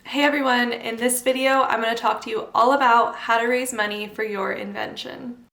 Hey everyone, in this video I'm going to talk to you all about how to raise money for your invention.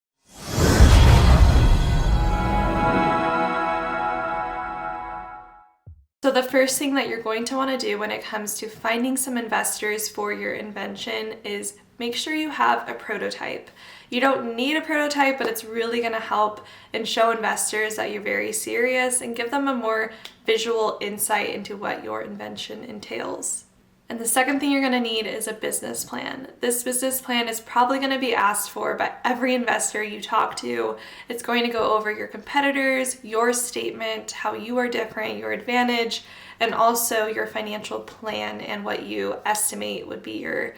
So the first thing that you're going to want to do when it comes to finding some investors for your invention is make sure you have a prototype. You don't need a prototype, but it's really going to help and show investors that you're very serious and give them a more visual insight into what your invention entails. And the second thing you're going to need is a business plan. This business plan is probably going to be asked for by every investor you talk to. It's going to go over your competitors, your statement, how you are different, your advantage, and also your financial plan and what you estimate would be your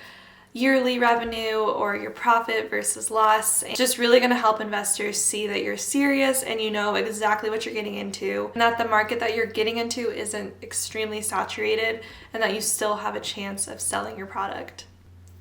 yearly revenue or your profit versus loss. It's just really going to help investors see that you're serious and you know exactly what you're getting into, and that the market that you're getting into isn't extremely saturated and that you still have a chance of selling your product.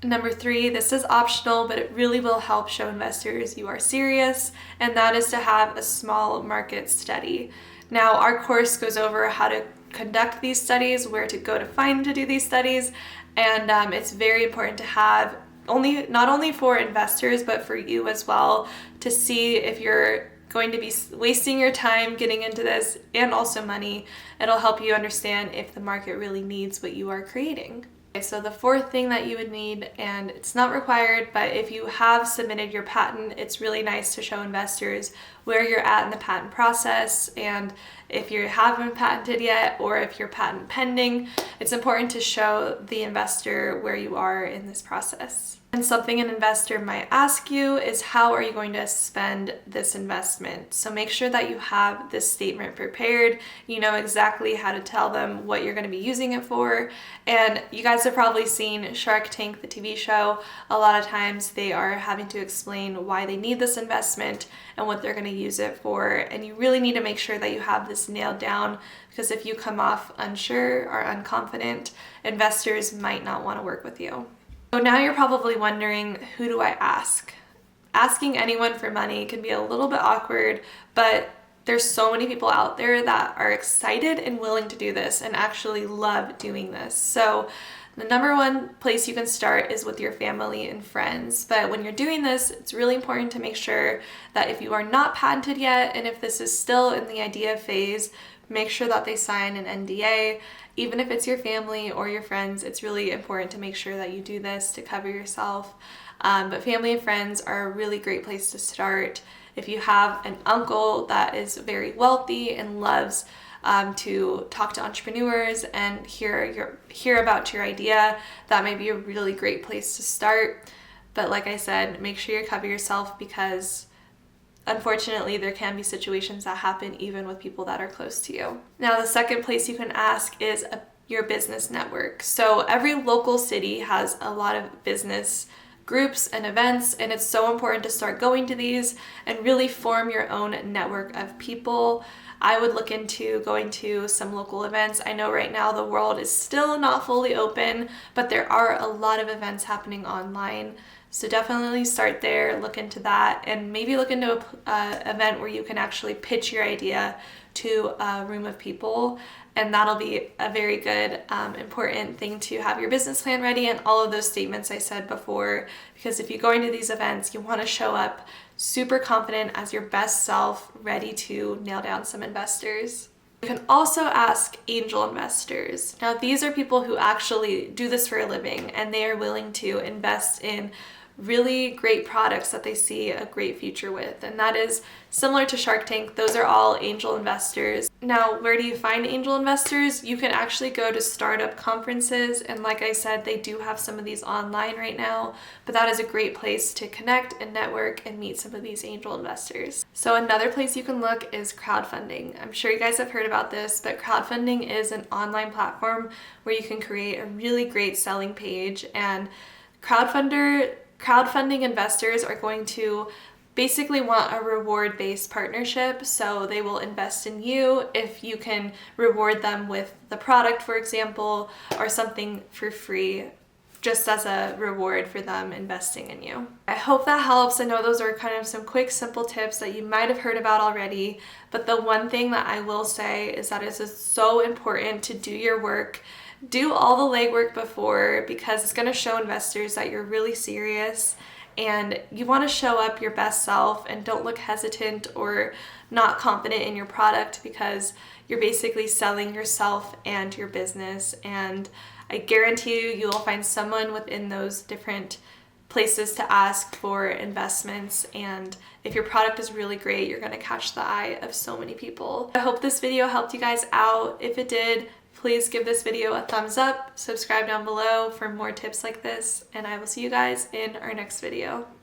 Number 3, this is optional, but it really will help show investors you are serious, and that is to have a small market study. Now, our course goes over how to conduct these studies, where to go to find to do these studies, and it's very important to have not only for investors but for you as well, to see if you're going to be wasting your time getting into this and also money. It'll help you understand if the market really needs what you are creating. Okay, so the fourth thing that you would need, and it's not required, but if you have submitted your patent, it's really nice to show investors where you're at in the patent process, and if you haven't patented yet or if you're patent pending, it's important to show the investor where you are in this process. And something an investor might ask you is, how are you going to spend this investment? So make sure that you have this statement prepared. You know exactly how to tell them what you're going to be using it for. And you guys have probably seen Shark Tank, the TV show. A lot of times they are having to explain why they need this investment and what they're going to use it for. And you really need to make sure that you have this nailed down, because if you come off unsure or unconfident, investors might not want to work with you. So now you're probably wondering, who do I ask? Asking anyone for money can be a little bit awkward, but there's so many people out there that are excited and willing to do this and actually love doing this. So the number one place you can start is with your family and friends. But when you're doing this, it's really important to make sure that if you are not patented yet, and if this is still in the idea phase, make sure that they sign an NDA. Even if it's your family or your friends, it's really important to make sure that you do this to cover yourself. But family and friends are a really great place to start. If you have an uncle that is very wealthy and loves to talk to entrepreneurs and hear about your idea, that may be a really great place to start. But like I said, make sure you cover yourself, because unfortunately, there can be situations that happen even with people that are close to you. Now, the second place you can ask is your business network. So every local city has a lot of business groups and events, and it's so important to start going to these and really form your own network of people. I would look into going to some local events. I know right now the world is still not fully open, but there are a lot of events happening online. So definitely start there, look into that, and maybe look into an event where you can actually pitch your idea to a room of people. And that'll be a very good, important thing to have your business plan ready and all of those statements I said before. Because if you're going to these events, you want to show up super confident as your best self, ready to nail down some investors. You can also ask angel investors. Now, these are people who actually do this for a living, and they are willing to invest in really great products that they see a great future with. And that is similar to Shark Tank. Those are all angel investors. Now, where do you find angel investors? You can actually go to startup conferences, and like I said, they do have some of these online right now, but that is a great place to connect and network and meet some of these angel investors. So another place you can look is crowdfunding. I'm sure you guys have heard about this, but crowdfunding is an online platform where you can create a really great selling page, and crowdfunding investors are going to basically want a reward-based partnership. So they will invest in you if you can reward them with the product, for example, or something for free, just as a reward for them investing in you. I hope that helps. I know those are kind of some quick, simple tips that you might have heard about already, but the one thing that I will say is that it is so important to do your work do all the legwork before, because it's going to show investors that you're really serious and you want to show up your best self, and don't look hesitant or not confident in your product, because you're basically selling yourself and your business. And I guarantee you will find someone within those different places to ask for investments, and if your product is really great, you're going to catch the eye of so many people. I hope this video helped you guys out. If it did, please give this video a thumbs up, subscribe down below for more tips like this, and I will see you guys in our next video.